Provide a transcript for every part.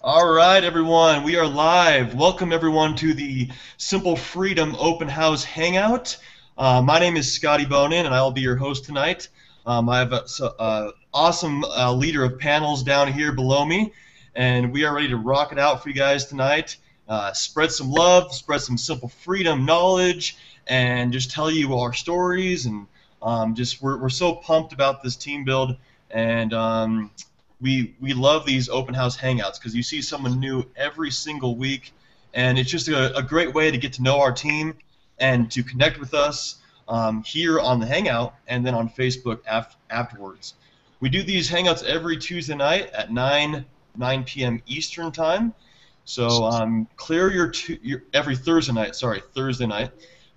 All right, everyone, we are live. Welcome, everyone, to the Simple Freedom Open House Hangout. My name is Scotty Bonin, and I'll be your host tonight. I have an awesome leader of panels down here below me, and we are ready to rock it out for you guys tonight. Spread some love, spread some simple freedom knowledge, and just tell you our stories. And we're so pumped about this team build, and we love these open house hangouts because you see someone new every single week, and it's just a great way to get to know our team and to connect with us here on the hangout and then on Facebook afterwards. We do these hangouts every Tuesday night at 9 p.m. Eastern time. So clear your every Thursday night. Sorry, Thursday night.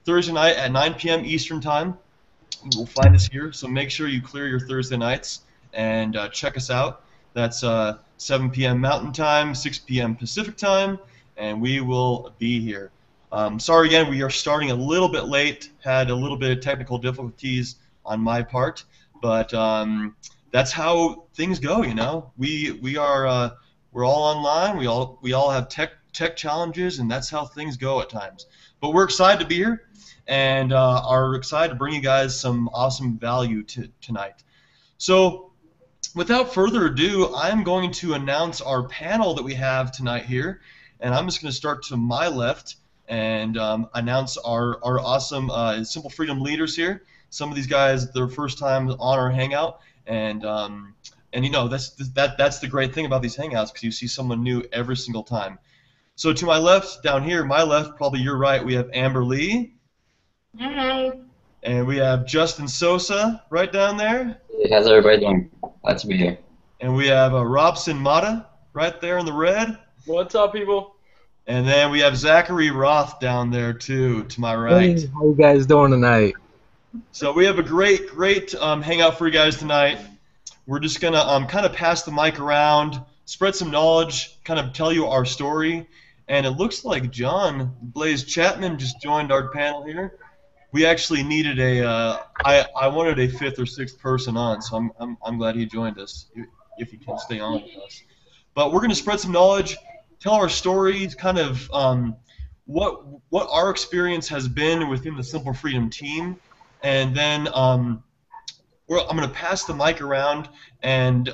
Thursday night at 9 p.m. Eastern time. You will find us here. So make sure you clear your Thursday nights and check us out. That's 7 p.m. Mountain Time, 6 p.m. Pacific Time, and we will be here. Sorry again, we are starting a little bit late. Had a little bit of technical difficulties on my part, but that's how things go. You know, we're all online. We all have tech challenges, and that's how things go at times. But we're excited to be here, and are excited to bring you guys some awesome value tonight. So, without further ado, I'm going to announce our panel that we have tonight here, and I'm just going to start to my left and announce our awesome Simple Freedom leaders here. Some of these guys, their first time on our hangout, and you know that's the great thing about these hangouts because you see someone new every single time. So to my left, down here, my left, probably your right, we have Amber Lee. Hi. And we have Justin Sosa right down there. Hey, how's everybody doing? Glad to be here. And we have Robson Mata right there in the red. What's up, people? And then we have Zachary Roth down there too, to my right. Hey, how you guys doing tonight? So we have a great hangout for you guys tonight. We're just gonna kind of pass the mic around, spread some knowledge, kind of tell you our story. And it looks like John Blaze Chapman just joined our panel here. We actually needed I wanted a fifth or sixth person on, so I'm glad he joined us, if he can stay on with us. But we're going to spread some knowledge, tell our stories, kind of what our experience has been within the Simple Freedom team, and then I'm going to pass the mic around, and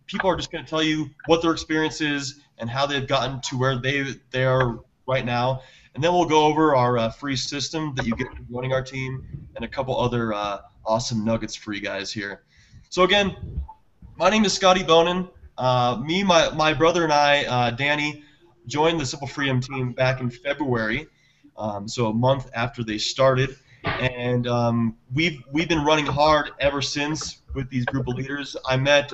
people are just going to tell you what their experience is and how they've gotten to where they are right now. And then we'll go over our free system that you get from joining our team and a couple other awesome nuggets for you guys here. So again, my name is Scotty Bonin. My brother and I, Danny, joined the Simple Freedom team back in February, so a month after they started. And we've been running hard ever since with these group of leaders. I met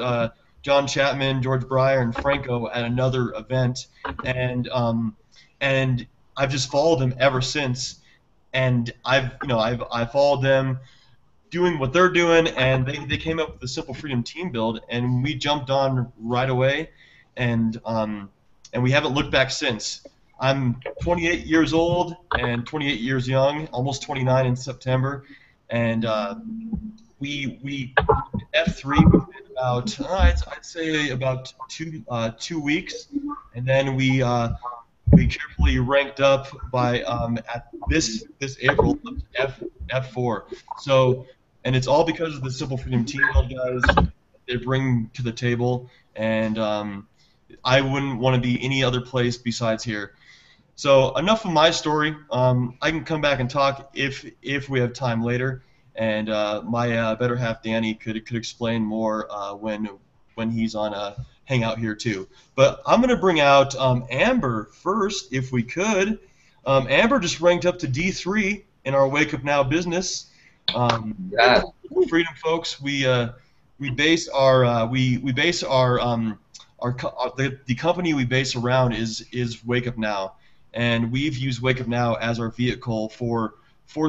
John Chapman, George Breyer, and Franco at another event, and I've just followed them ever since, and I've followed them doing what they're doing, and they came up with the Simple Freedom team build, and we jumped on right away, and we haven't looked back since. I'm 28 years old and 28 years young, almost 29 in September, and we F3 within about I'd say about 2 weeks, and then we carefully ranked up by at this April F4. So, and it's all because of the Simple Freedom team build guys they bring to the table, and I wouldn't want to be any other place besides here. So enough of my story. I can come back and talk if we have time later, and my better half Danny could explain more when he's on a hangout here too. But I'm going to bring out Amber first, if we could. Amber just ranked up to D3 in our Wake Up Now business. Yeah. Freedom folks, we base our the company we base around is Wake Up Now, and we've used Wake Up Now as our vehicle for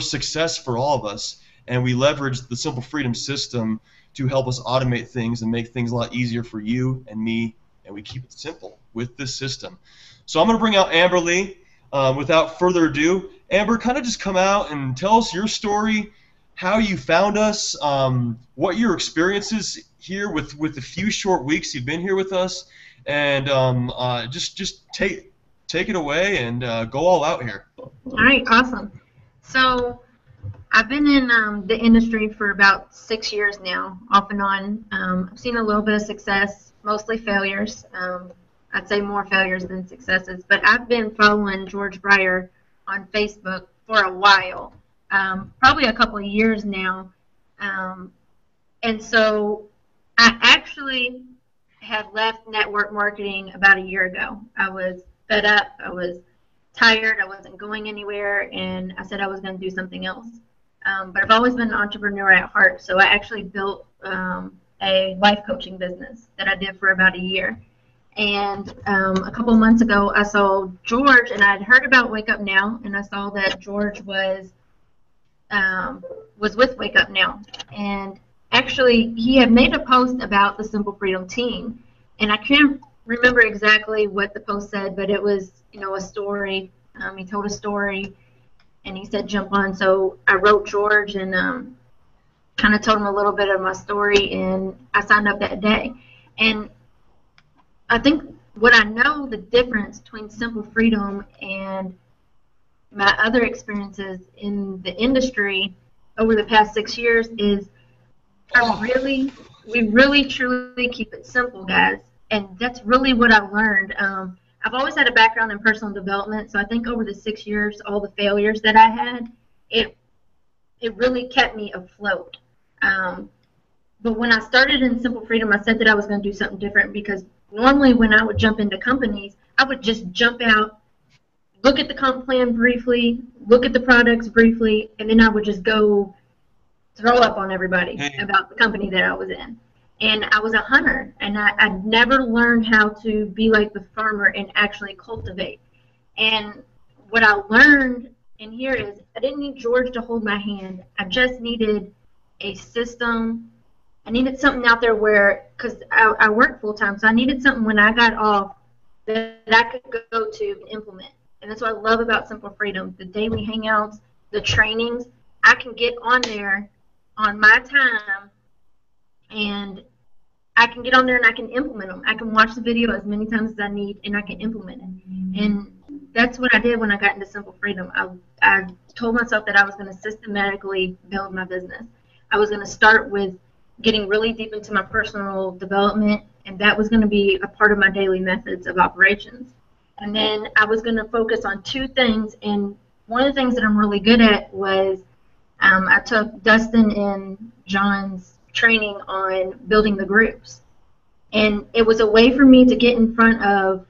success for all of us, and we leverage the Simple Freedom system to help us automate things and make things a lot easier for you and me, and we keep it simple with this system. So I'm going to bring out Amber Lee. Without further ado, Amber, kind of just come out and tell us your story, how you found us, what your experiences here with the few short weeks you've been here with us, and just take it away and go all out here. All right, awesome. So I've been in the industry for about 6 years now, off and on. I've seen a little bit of success, mostly failures. I'd say more failures than successes. But I've been following George Breyer on Facebook for a while, probably a couple of years now. And so I actually had left network marketing about a year ago. I was fed up. I was tired. I wasn't going anywhere, and I said I was going to do something else. But I've always been an entrepreneur at heart, so I actually built a life coaching business that I did for about a year. And a couple months ago, I saw George, and I'd heard about Wake Up Now, and I saw that George was with Wake Up Now. And actually, he had made a post about the Simple Freedom team, and I can't remember exactly what the post said, but it was, a story. He told a story, and he said jump on. So I wrote George and kind of told him a little bit of my story, and I signed up that day. And I think what I know the difference between Simple Freedom and my other experiences in the industry over the past 6 years is we really truly keep it simple, guys. And that's really what I learned. I've always had a background in personal development, so I think over the 6 years, all the failures that I had, it really kept me afloat. But when I started in Simple Freedom, I said that I was going to do something different, because normally when I would jump into companies, I would just jump out, look at the comp plan briefly, look at the products briefly, and then I would just go throw up on everybody about the company that I was in. And I was a hunter, and I never learned how to be like the farmer and actually cultivate. And what I learned in here is I didn't need George to hold my hand. I just needed a system. I needed something out there where, because I work full-time, so I needed something when I got off that I could go to and implement. And that's what I love about Simple Freedom, the daily hangouts, the trainings. I can get on there on my time, and I can get on there and I can implement them. I can watch the video as many times as I need, and I can implement it. And that's what I did when I got into Simple Freedom. I told myself that I was going to systematically build my business. I was going to start with getting really deep into my personal development, and that was going to be a part of my daily methods of operations. And then I was going to focus on 2 things, and one of the things that I'm really good at was I took Dustin and John's training on building the groups. And it was a way for me to get in front of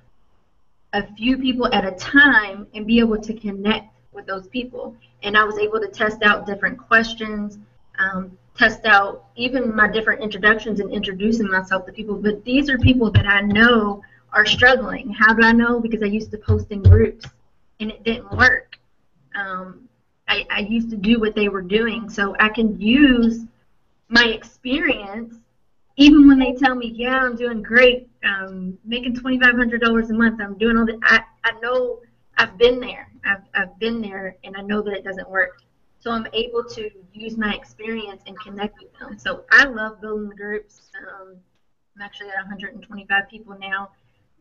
a few people at a time and be able to connect with those people. And I was able to test out different questions, test out even my different introductions and introducing myself to people. But these are people that I know are struggling. How do I know? Because I used to post in groups, and it didn't work. I used to do what they were doing, so I can use my experience, even when they tell me, yeah, I'm doing great, making $2,500 a month, I'm doing all that. I know I've been there. I've been there, and I know that it doesn't work. So I'm able to use my experience and connect with them. So I love building the groups. I'm actually at 125 people now.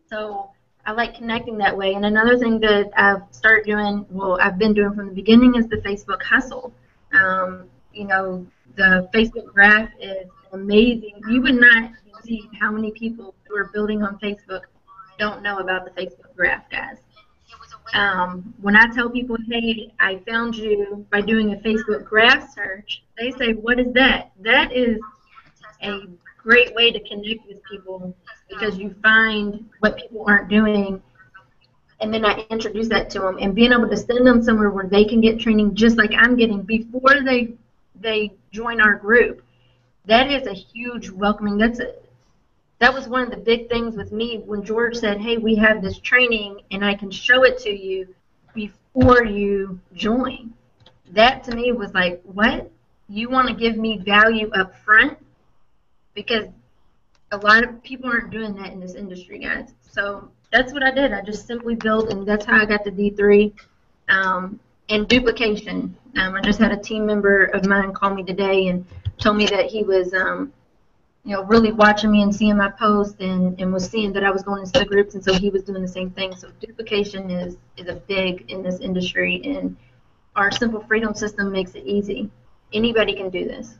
So I like connecting that way. And another thing that I've started doing, well, I've been doing from the beginning, is the Facebook hustle. The Facebook graph is amazing. You would not see how many people who are building on Facebook don't know about the Facebook graph, guys. When I tell people, hey, I found you by doing a Facebook graph search, they say, what is that? That is a great way to connect with people, because you find what people aren't doing, and then I introduce that to them, and being able to send them somewhere where they can get training just like I'm getting before they join our group. That is a huge welcoming. That was one of the big things with me when George said, hey, we have this training and I can show it to you before you join. That to me was like, what? You want to give me value up front? Because a lot of people aren't doing that in this industry, guys. So that's what I did. I just simply built, and that's how I got to D3. And duplication. I just had a team member of mine call me today and told me that he was really watching me and seeing my posts and was seeing that I was going into the groups, and so he was doing the same thing. So duplication is a big in this industry, and our simple freedom system makes it easy. Anybody can do this.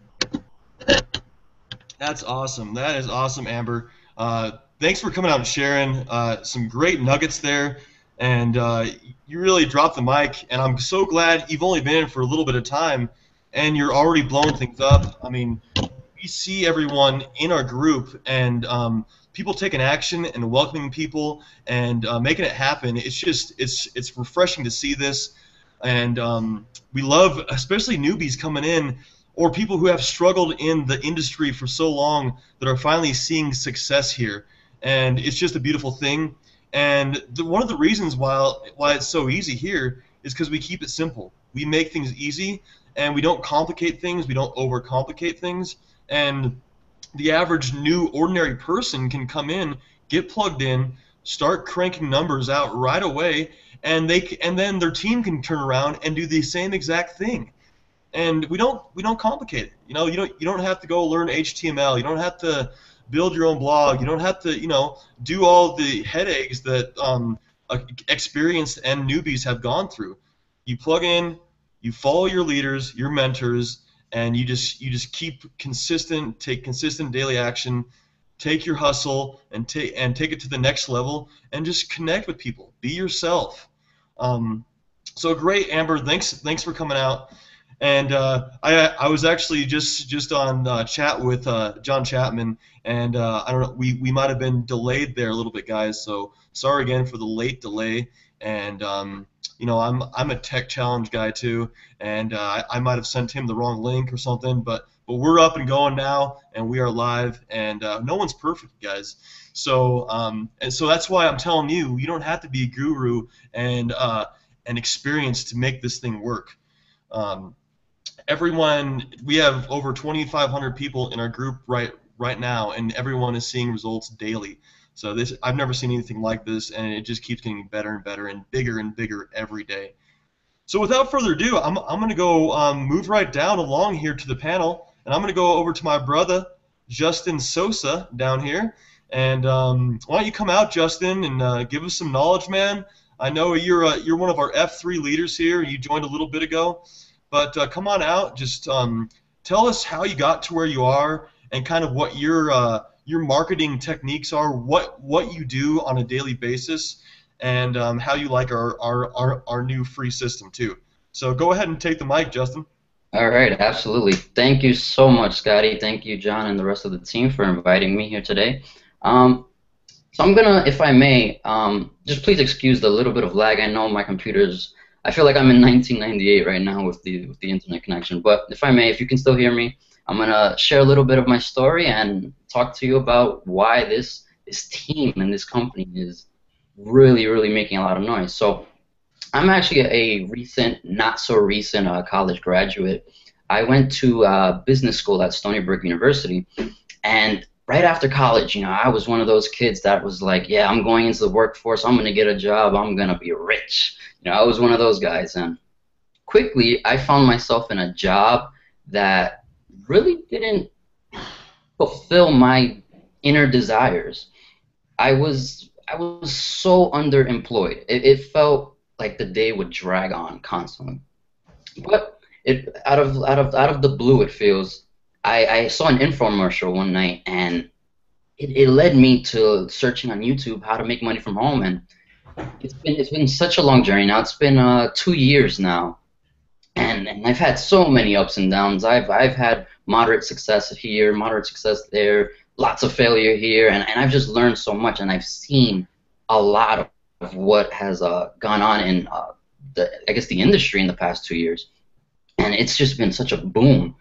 That's awesome. That is awesome, Amber. Thanks for coming out and sharing some great nuggets there. And you really dropped the mic. And I'm so glad you've only been in for a little bit of time, and you're already blowing things up. I mean, we see everyone in our group, and people taking action and welcoming people and making it happen. It's just it's refreshing to see this. And we love, especially newbies coming in, or people who have struggled in the industry for so long that are finally seeing success here. And it's just a beautiful thing. And one of the reasons why it's so easy here is because we keep it simple. We make things easy, and we don't complicate things. We don't overcomplicate things. And the average new ordinary person can come in, get plugged in, start cranking numbers out right away, and then their team can turn around and do the same exact thing. And we don't complicate it. You don't have to go learn HTML. You don't have to build your own blog. You don't have to do all the headaches that experienced and newbies have gone through. You plug in, you follow your leaders, your mentors, and you just keep consistent, take consistent daily action, take your hustle and take it to the next level, and just connect with people. Be yourself. So great, Amber. Thanks for coming out. And I was actually just on chat with John Chapman, and I don't know, we might have been delayed there a little bit, guys. So sorry again for the late delay. And I'm a tech challenge guy too, and I might have sent him the wrong link or something, but we're up and going now, and we are live, and no one's perfect, guys. So so that's why I'm telling you, you don't have to be a guru and experienced to make this thing work. We have over 2,500 people in our group right now, and everyone is seeing results daily. So I've never seen anything like this, and it just keeps getting better and better and bigger every day. So without further ado, I'm going to go move right down along here to the panel, and I'm going to go over to my brother, Justin Sosa, down here. And why don't you come out, Justin, and give us some knowledge, man. I know you're one of our F3 leaders here. You joined a little bit ago. But come on out, just tell us how you got to where you are, and kind of what your marketing techniques are, what you do on a daily basis, and how you like our new free system too. So go ahead and take the mic, Justin. All right, absolutely. Thank you so much, Scotty. Thank you, John, and the rest of the team for inviting me here today. So I'm gonna, if I may, just please excuse the little bit of lag. I know my computer's. I feel like I'm in 1998 right now with the internet connection. But if I may, if you can still hear me, I'm gonna share a little bit of my story and talk to you about why this team and this company is really making a lot of noise. So I'm actually a recent, not so recent college graduate. I went to business school at Stony Brook University, and right after college, I was one of those kids that was like, yeah, I'm going into the workforce, I'm gonna get a job, I'm gonna be rich. I was one of those guys, and quickly I found myself in a job that really didn't fulfill my inner desires. I was so underemployed. It felt like the day would drag on constantly. But out of the blue, it feels. I saw an infomercial one night, and it led me to searching on YouTube how to make money from home, and it's been such a long journey now. It's been 2 years now, and I've had so many ups and downs. I've had moderate success here, moderate success there, lots of failure here, and I've just learned so much, and I've seen a lot of what has gone on in I guess the industry in the past 2 years, and it's just been such a boom.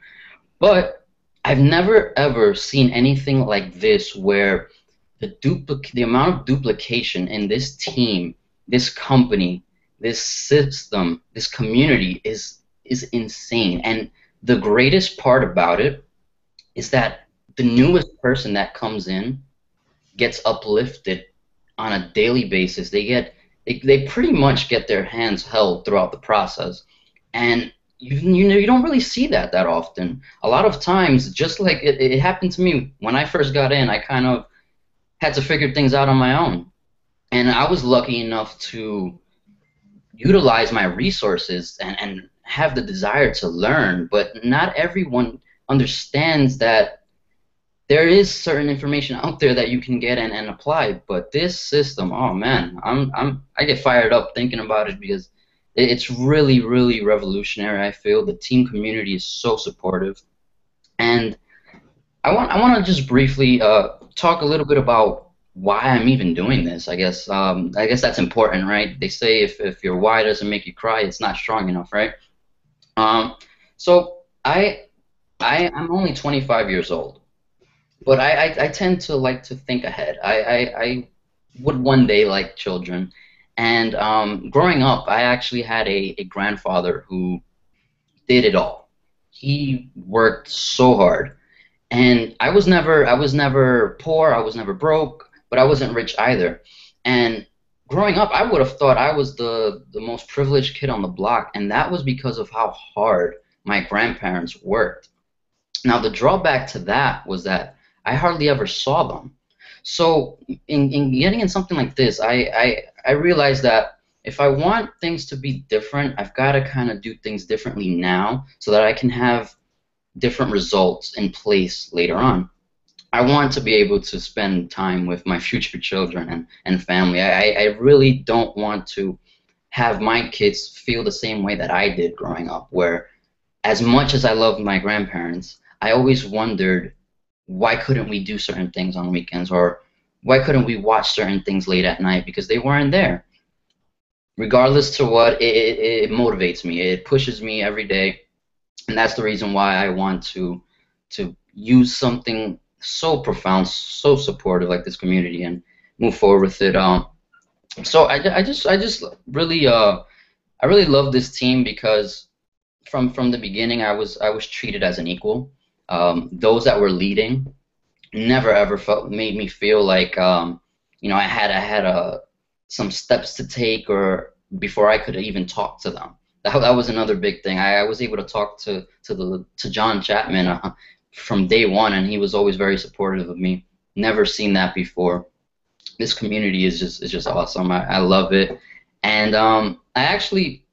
But I've never ever seen anything like this where the amount of duplication in this team, this company, this system, this community is insane. And the greatest part about it is that the newest person that comes in gets uplifted on a daily basis. They pretty much get their hands held throughout the process. And you know, you don't really see that often. A lot of times, just like it happened to me when I first got in, I kind of had to figure things out on my own. And I was lucky enough to utilize my resources and have the desire to learn, but not everyone understands that there is certain information out there that you can get and apply. But this system, oh man, I get fired up thinking about it because it's really, really revolutionary. I feel the team community is so supportive. And I want to just briefly talk a little bit about why I'm even doing this. I guess that's important, right? They say if your why doesn't make you cry, it's not strong enough, right? Um, so I'm only 25 years old, but I tend to like to think ahead. I would one day like children, and growing up, I actually had a grandfather who did it all. He worked so hard. And I was never poor, I was never broke, but I wasn't rich either. And growing up, I would have thought I was the most privileged kid on the block, and that was because of how hard my grandparents worked. Now, the drawback to that was that I hardly ever saw them. So, in getting in something like this, I realized that if I want things to be different, I've got to kind of do things differently now so that I can have different results in place later on. I want to be able to spend time with my future children and family. I really don't want to have my kids feel the same way that I did growing up, where as much as I loved my grandparents, I always wondered why couldn't we do certain things on weekends, or why couldn't we watch certain things late at night because they weren't there. Regardless to what, it motivates me. It pushes me every day, and that's the reason why I want to use something so profound, so supportive like this community and move forward with it. So I just really I really love this team because from the beginning I was treated as an equal. Those that were leading never ever made me feel like you know, I had some steps to take or before I could even talk to them. That was another big thing. I was able to talk to John Chapman from day one, and he was always very supportive of me. Never seen that before. This community is just awesome. I love it, and I actually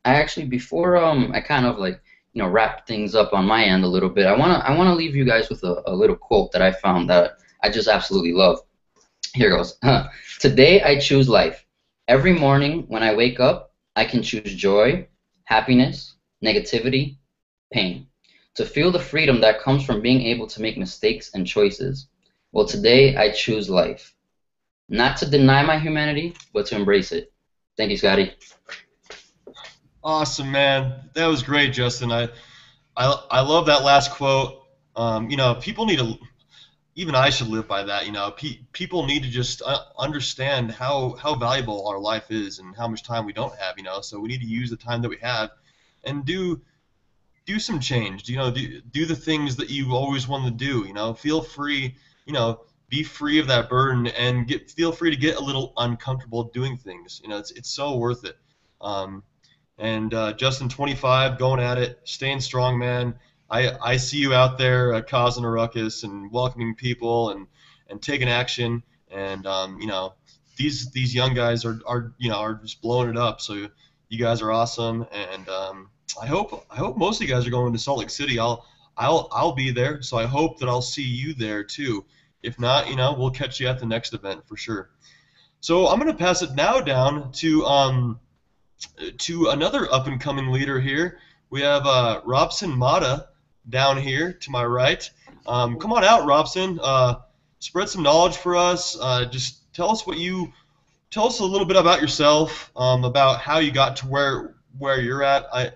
before I kind of like, you know, wrap things up on my end a little bit. I wanna leave you guys with a little quote that I found that I just absolutely love. Here goes. Today I choose life. Every morning when I wake up, I can choose joy, happiness, negativity, pain. To feel the freedom that comes from being able to make mistakes and choices. Well, today I choose life. Not to deny my humanity, but to embrace it. Thank you, Scotty. Awesome, man. That was great, Justin. I love that last quote. You know, people need to. Even I should live by that. You know, people need to just understand how valuable our life is and how much time we don't have. You know, so we need to use the time that we have and do some change. You know, do the things that you always wanted to do. You know, feel free. You know, be free of that burden and feel free to get a little uncomfortable doing things. You know, it's so worth it. Um, and Justin, 25, going at it, staying strong, man. I see you out there causing a ruckus and welcoming people and taking action. And you know, these young guys are you know, are just blowing it up. So you guys are awesome. And I hope most of you guys are going to Salt Lake City. I'll be there. So I hope that I'll see you there too. If not, you know, we'll catch you at the next event for sure. So I'm gonna pass it now down to another up-and-coming leader here. We have Robson Mata down here to my right. Come on out, Robson. Spread some knowledge for us. Just tell us a little bit about yourself, about how you got to where you're at.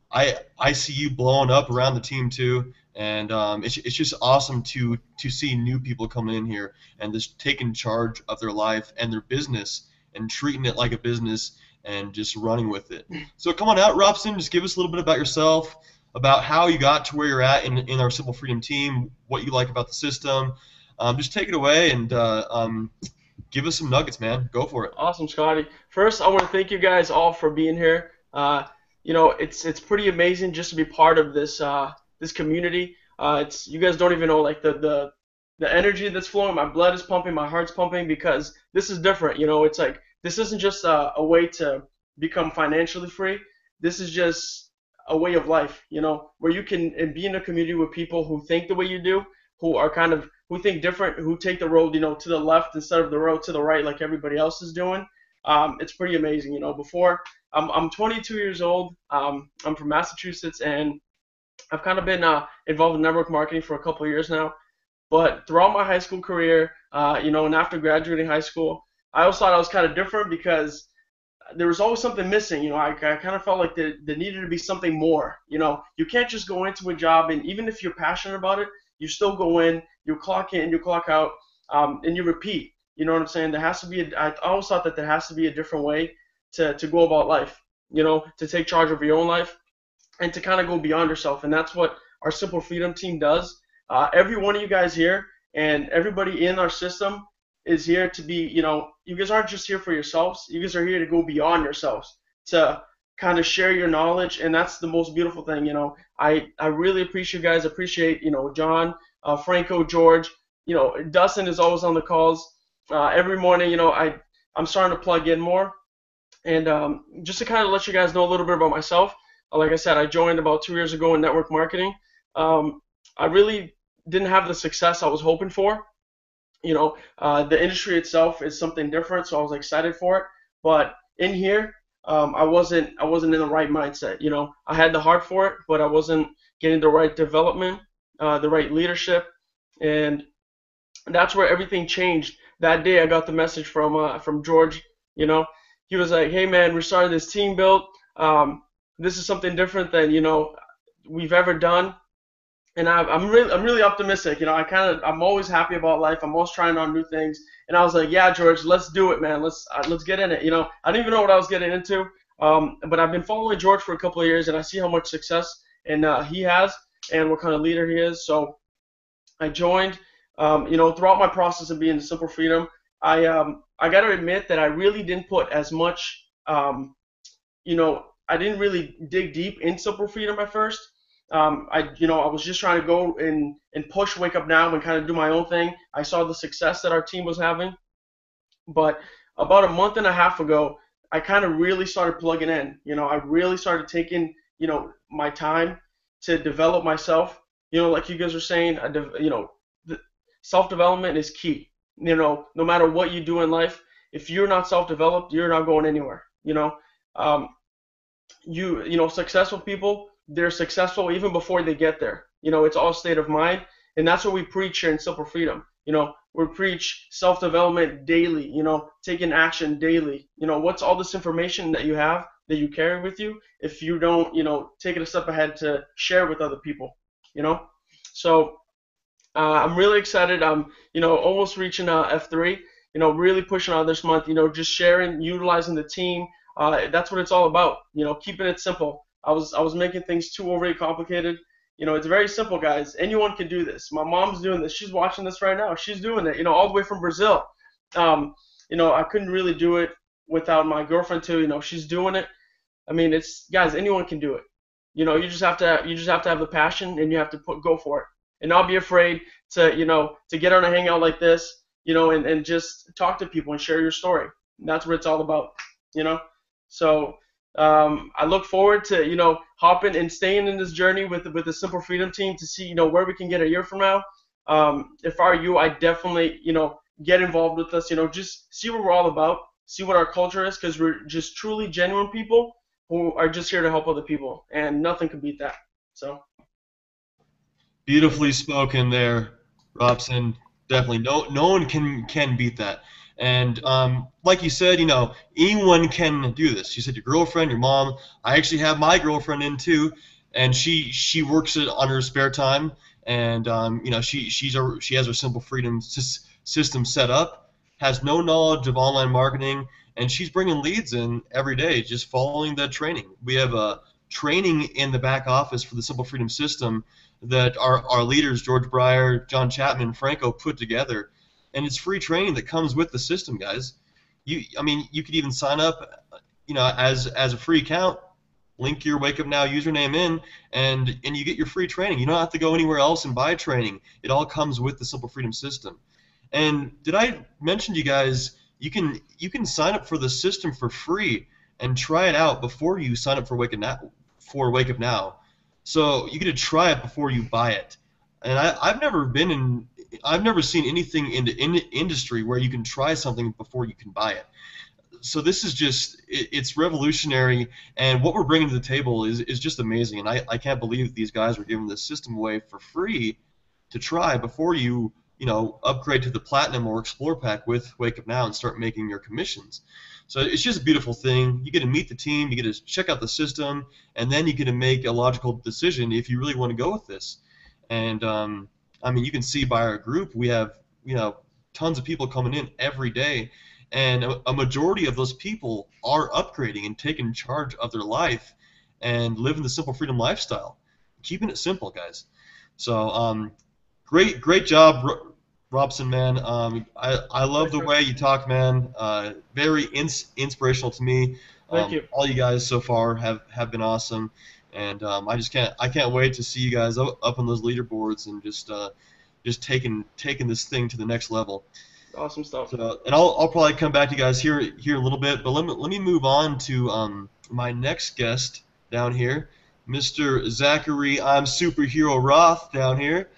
I see you blowing up around the team too, and it's just awesome to see new people coming in here and just taking charge of their life and their business and treating it like a business and just running with it. So come on out, Robson. Just give us a little bit about yourself, about how you got to where you're at in our Civil Freedom team, what you like about the system. Just take it away and give us some nuggets, man. Go for it. Awesome, Scotty. First, I want to thank you guys all for being here. it's pretty amazing just to be part of this community. It's you guys don't even know like the energy that's flowing. My blood is pumping, my heart's pumping because this is different. It's like this isn't just a way to become financially free. This is just a way of life, where you can and be in a community with people who think the way you do, who are kind of who think different, who take the road, to the left instead of the road to the right like everybody else is doing. It's pretty amazing. Before I'm 22 years old. I'm from Massachusetts, and I've kind of been involved in network marketing for a couple of years now. But throughout my high school career, and after graduating high school, I always thought I was kind of different because there was always something missing. I kind of felt like there needed to be something more. You can't just go into a job, and even if you're passionate about it, you still go in, you clock out, and you repeat. You know what I'm saying? There has to be. I always thought that there has to be a different way to go about life. To take charge of your own life and to kind of go beyond yourself. And that's what our Simple Freedom team does. Every one of you guys here and everybody in our system is here to be, you guys aren't just here for yourselves. You guys are here to go beyond yourselves, to kind of share your knowledge. And that's the most beautiful thing. I really appreciate you guys. Appreciate, John, Franco, George, Dustin is always on the calls. Every morning, I'm starting to plug in more. And just to kind of let you guys know a little bit about myself, like I said, I joined about 2 years ago in network marketing. I really didn't have the success I was hoping for. The industry itself is something different, so I was excited for it. But in here, I wasn't in the right mindset. I had the heart for it, but I wasn't getting the right development, the right leadership, and that's where everything changed. That day, I got the message from George. He was like, "Hey man, we started this team build. This is something different than we've ever done." And I'm really optimistic. I'm always happy about life. I'm always trying on new things. And I was like, "Yeah, George, let's do it, man. Let's get in it." I didn't even know what I was getting into. But I've been following George for a couple of years, and I see how much success and he has, and what kind of leader he is. So I joined. Throughout my process of being the Simple Freedom, I got to admit that I really didn't put as much, I didn't really dig deep in Simple Freedom at first. I was just trying to go and push Wake Up Now and kind of do my own thing. I saw the success that our team was having. But about a month and a half ago, I kind of really started plugging in. I really started taking, my time to develop myself. Like you guys were saying, self-development is key. No matter what you do in life, if you're not self-developed, you're not going anywhere. Successful people, they're successful even before they get there. It's all state of mind, and that's what we preach here in Simple Freedom. We preach self-development daily. Taking action daily. What's all this information that you have that you carry with you if you don't, take it a step ahead to share with other people. So. I'm really excited. I'm, almost reaching F3. Really pushing on this month. Just sharing, utilizing the team. That's what it's all about. Keeping it simple. I was making things too overly complicated. It's very simple, guys. Anyone can do this. My mom's doing this. She's watching this right now. She's doing it. All the way from Brazil. I couldn't really do it without my girlfriend too. She's doing it. I mean, it's guys. Anyone can do it. You just have to have the passion, and you have to go for it. And not be afraid to get on a hangout like this, and just talk to people and share your story. And that's what it's all about, So I look forward to hopping and staying in this journey with the Simple Freedom team to see where we can get a year from now. If I were you, I definitely get involved with us. Just see what we're all about, see what our culture is, because we're just truly genuine people who are just here to help other people, and nothing can beat that. So. Beautifully spoken there, Robson. Definitely, no one can beat that. And like you said, anyone can do this. You said your girlfriend, your mom. I actually have my girlfriend in too, and she works it on her spare time. And she has her Simple Freedom system set up, has no knowledge of online marketing, and she's bringing leads in every day, just following the training. We have a training in the back office for the Simple Freedom system that our leaders, George Breyer, John Chapman, and Franco, put together. And it's free training that comes with the system, guys. You could even sign up, as a free account, link your Wake Up Now username in, and you get your free training. You don't have to go anywhere else and buy training. It all comes with the Simple Freedom system. And did I mention to you guys, you can sign up for the system for free and try it out before you sign up for Wake Up Now. So you get to try it before you buy it. And I've never seen anything in the industry where you can try something before you can buy it. So this is it's revolutionary, and what we're bringing to the table is just amazing. And I can't believe these guys are giving this system away for free to try before you upgrade to the Platinum or Explore Pack with Wake Up Now and start making your commissions. So it's just a beautiful thing. You get to meet the team, you get to check out the system, and then you get to make a logical decision if you really want to go with this. And I mean, you can see by our group, we have tons of people coming in every day, and a majority of those people are upgrading and taking charge of their life and living the Simple Freedom lifestyle, keeping it simple, guys. So great job, Robson, man. I love the way you talk, man. Very inspirational to me. Thank you. All you guys so far have been awesome, and I can't wait to see you guys up on those leaderboards and just taking this thing to the next level. Awesome stuff. So, and I'll probably come back to you guys here a little bit, but let me move on to my next guest down here, Mr. Zachary. I'm Superhero Roth down here,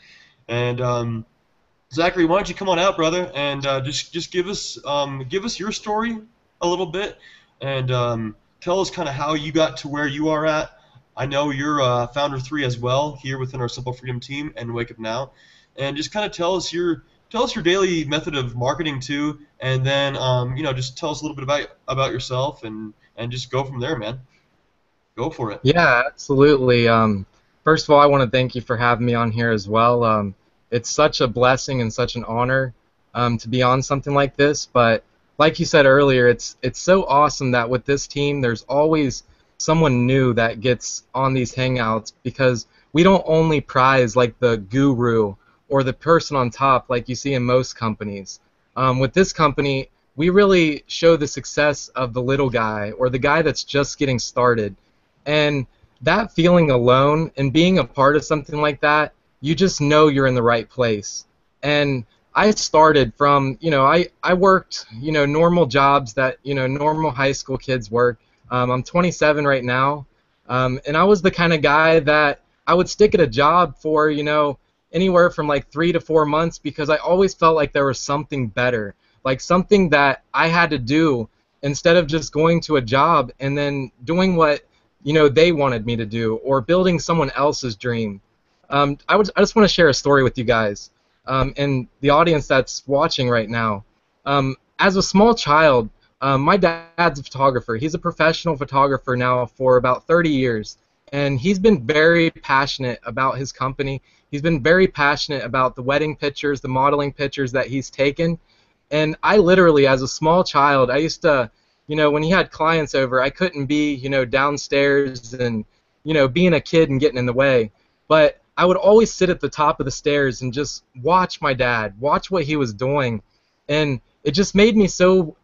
and Zachary, why don't you come on out, brother, and just give us your story a little bit, and tell us kind of how you got to where you are at. I know you're founder 3 as well here within our Simple Freedom team and Wake Up Now, and just kind of tell us your daily method of marketing too, and then just tell us a little bit about yourself, and just go from there, man. Go for it. Yeah, absolutely. First of all, I want to thank you for having me on here as well. It's such a blessing and such an honor to be on something like this. But like you said earlier, it's so awesome that with this team, there's always someone new that gets on these Hangouts, because we don't only prize like the guru or the person on top like you see in most companies. With this company, we really show the success of the little guy or the guy that's just getting started. And that feeling alone and being a part of something like that, you just know you're in the right place. And I started from, I worked, normal jobs that, normal high school kids work. I'm 27 right now, and I was the kind of guy that I would stick at a job for, anywhere from like 3 to 4 months, because I always felt like there was something better, like something that I had to do instead of just going to a job and then doing what, they wanted me to do, or building someone else's dream. I just want to share a story with you guys, and the audience that's watching right now. As a small child, my dad's a photographer. He's a professional photographer now for about 30 years, and he's been very passionate about his company. He's been very passionate about the wedding pictures, the modeling pictures that he's taken. And I literally, as a small child, I used to, when he had clients over, I couldn't be, downstairs and, being a kid and getting in the way. But I would always sit at the top of the stairs and just watch my dad, watch what he was doing. And it just made me so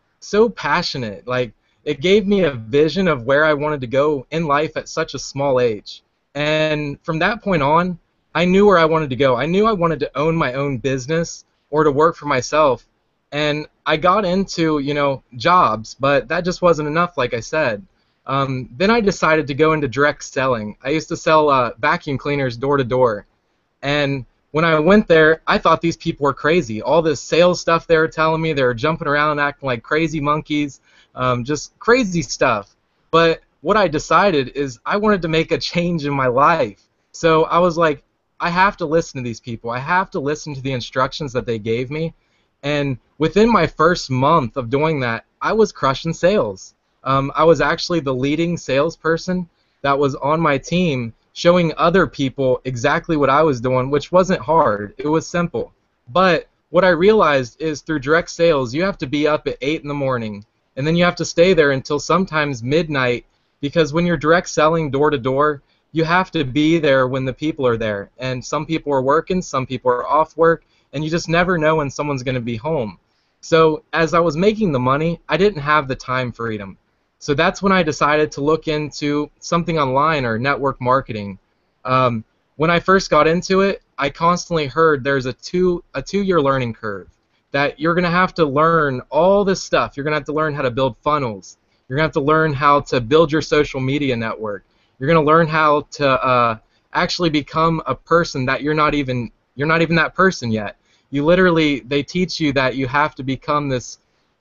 passionate. Like, it gave me a vision of where I wanted to go in life at such a small age. And from that point on, I knew where I wanted to go. I knew I wanted to own my own business or to work for myself. And I got into, jobs, but that just wasn't enough, like I said. Then I decided to go into direct selling. I used to sell vacuum cleaners door to door. And when I went there, I thought these people were crazy. All this sales stuff they were telling me, they were jumping around acting like crazy monkeys, just crazy stuff. But what I decided is I wanted to make a change in my life. So I was like, I have to listen to these people. I have to listen to the instructions that they gave me. And within my first month of doing that, I was crushing sales. I was actually the leading salesperson that was on my team, showing other people exactly what I was doing, which wasn't hard. It was simple. But what I realized is through direct sales, you have to be up at 8 in the morning, and then you have to stay there until sometimes midnight, because when you're direct selling door to door, you have to be there when the people are there. And some people are working, some people are off work, and you just never know when someone's going to be home. So as I was making the money, I didn't have the time freedom. So that's when I decided to look into something online or network marketing. When I first got into it, I constantly heard there's a two-year learning curve, that you're going to have to learn all this stuff. You're going to have to learn how to build funnels. You're going to have to learn how to build your social media network. You're going to learn how to actually become a person that you're not even that person yet. They teach you that you have to become this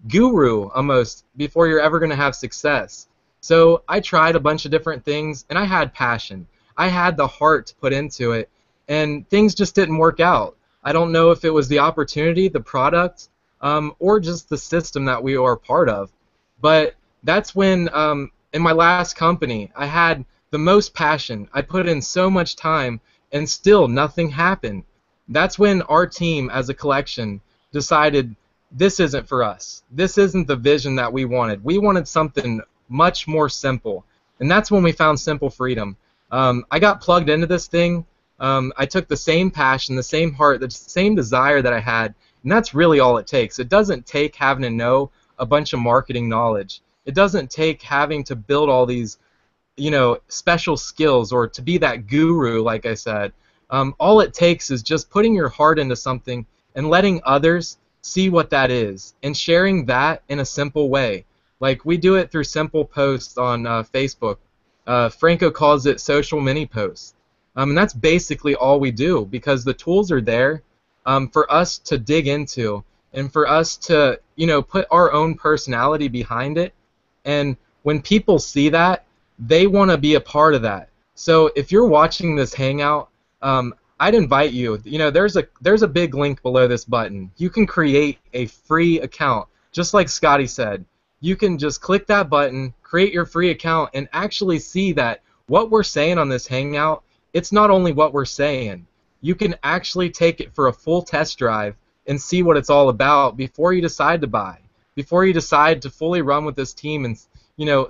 guru almost before you're ever going to have success. So I tried a bunch of different things, and I had passion. I had the heart to put into it, and things just didn't work out. I don't know if it was the opportunity, the product, or just the system that we are part of. But that's when, in my last company, I had the most passion. I put in so much time, and still nothing happened. That's when our team, as a collection, decided this isn't for us. This isn't the vision that we wanted. We wanted something much more simple. And that's when we found Simple Freedom. I got plugged into this thing. I took the same passion, the same heart, the same desire that I had, and that's really all it takes. It doesn't take having to know a bunch of marketing knowledge. It doesn't take having to build all these, special skills or to be that guru, like I said. All it takes is just putting your heart into something and letting others see what that is and sharing that in a simple way. Like we do it through simple posts on Facebook. Franco calls it social mini posts. And that's basically all we do, because the tools are there for us to dig into and for us to, put our own personality behind it. And when people see that, they want to be a part of that. So if you're watching this Hangout, I'd invite you. There's a big link below this button. You can create a free account, just like Scotty said. You can just click that button, create your free account, and actually see that what we're saying on this Hangout, it's not only what we're saying. You can actually take it for a full test drive and see what it's all about before you decide to buy, before you decide to fully run with this team and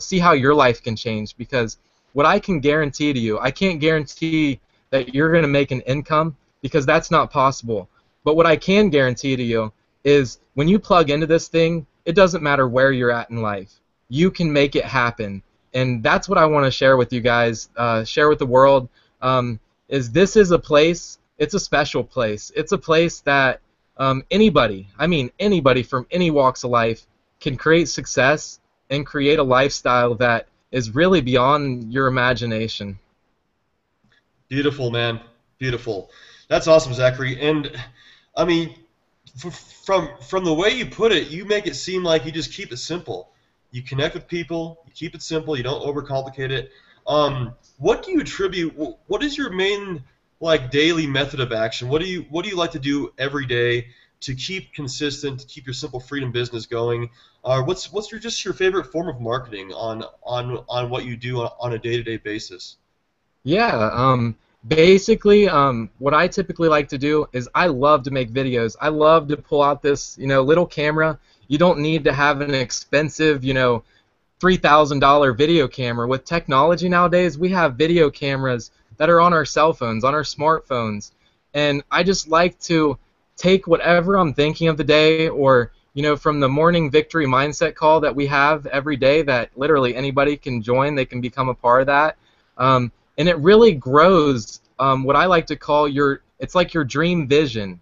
see how your life can change. Because what I can guarantee to you, I can't guarantee that you're going to make an income, because that's not possible. But what I can guarantee to you is when you plug into this thing, it doesn't matter where you're at in life. You can make it happen. And that's what I want to share with you guys, share with the world, is this is a place, it's a special place. It's a place that anybody from any walks of life can create success and create a lifestyle that is really beyond your imagination. Beautiful, man. Beautiful. That's awesome, Zachary. And I mean, from the way you put it, you make it seem like you just keep it simple. You connect with people. You keep it simple. You don't overcomplicate it. What do you attribute? What is your main daily method of action? What do you like to do every day to keep consistent, to keep your Simple Freedom business going? What's your favorite form of marketing on what you do on a day-to-day basis? Yeah, basically, what I typically like to do is I love to make videos. I love to pull out this, little camera. You don't need to have an expensive, $3,000 video camera. With technology nowadays, we have video cameras that are on our cell phones, on our smartphones. And I just like to take whatever I'm thinking of the day, or, from the morning victory mindset call that we have every day that literally anybody can join, they can become a part of that. And it really grows what I like to call it's like your dream vision,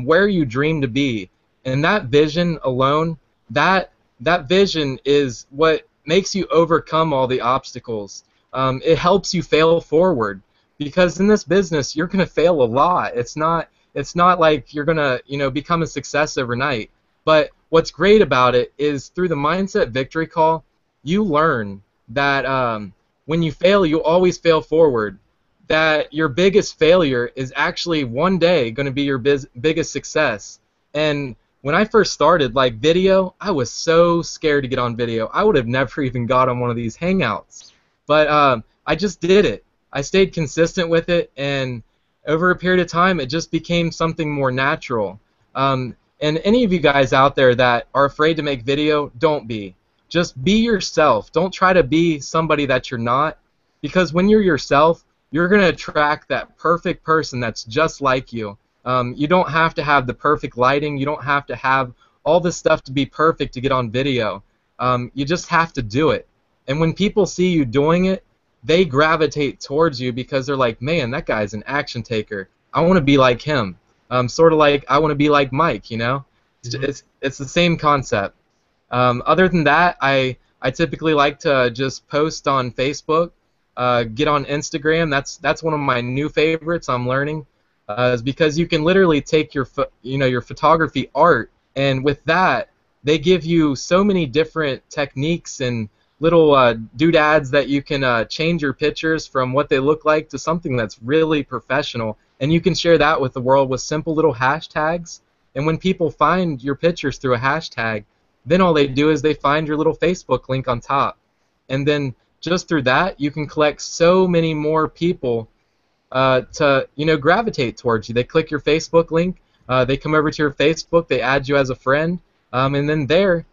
where you dream to be. And that vision alone, that vision is what makes you overcome all the obstacles. It helps you fail forward, because in this business you're going to fail a lot. It's not like you're going to become a success overnight. But what's great about it is through the mindset victory call, you learn that when you fail, you always fail forward. That your biggest failure is actually one day going to be your biggest success. And when I first started, video, I was so scared to get on video. I would have never even got on one of these Hangouts. But I just did it. I stayed consistent with it, and over a period of time, it just became something more natural. And any of you guys out there that are afraid to make video, don't be. Just be yourself. Don't try to be somebody that you're not, because when you're yourself, you're going to attract that perfect person that's just like you. You don't have to have the perfect lighting. You don't have to have all this stuff to be perfect to get on video. You just have to do it. And when people see you doing it, they gravitate towards you because they're like, man, that guy's an action taker. I want to be like him. Sort of like I want to be like Mike, you know? Mhm. It's the same concept. Other than that, I typically like to just post on Facebook, get on Instagram. That's one of my new favorites I'm learning, is because you can literally take your photography art, and with that, they give you so many different techniques and little doodads that you can change your pictures from what they look like to something that's really professional, and you can share that with the world with simple little hashtags. And when people find your pictures through a hashtag, then all they do is they find your little Facebook link on top. And then just through that, you can collect so many more people to gravitate towards you. They click your Facebook link, they come over to your Facebook, they add you as a friend, and then there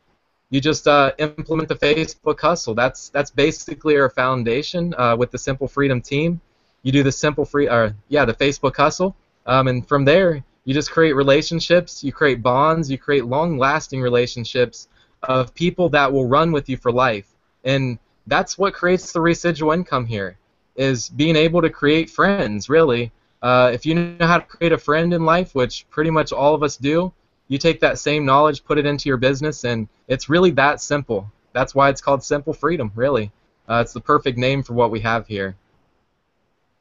you just implement the Facebook hustle. That's basically our foundation with the Simple Freedom team. You do the the Facebook hustle, and from there you just create relationships, you create bonds, you create long-lasting relationships of people that will run with you for life. And that's what creates the residual income here, is being able to create friends, really. If you know how to create a friend in life, which pretty much all of us do, you take that same knowledge, put it into your business, and it's really that simple. That's why it's called Simple Freedom, really. It's the perfect name for what we have here.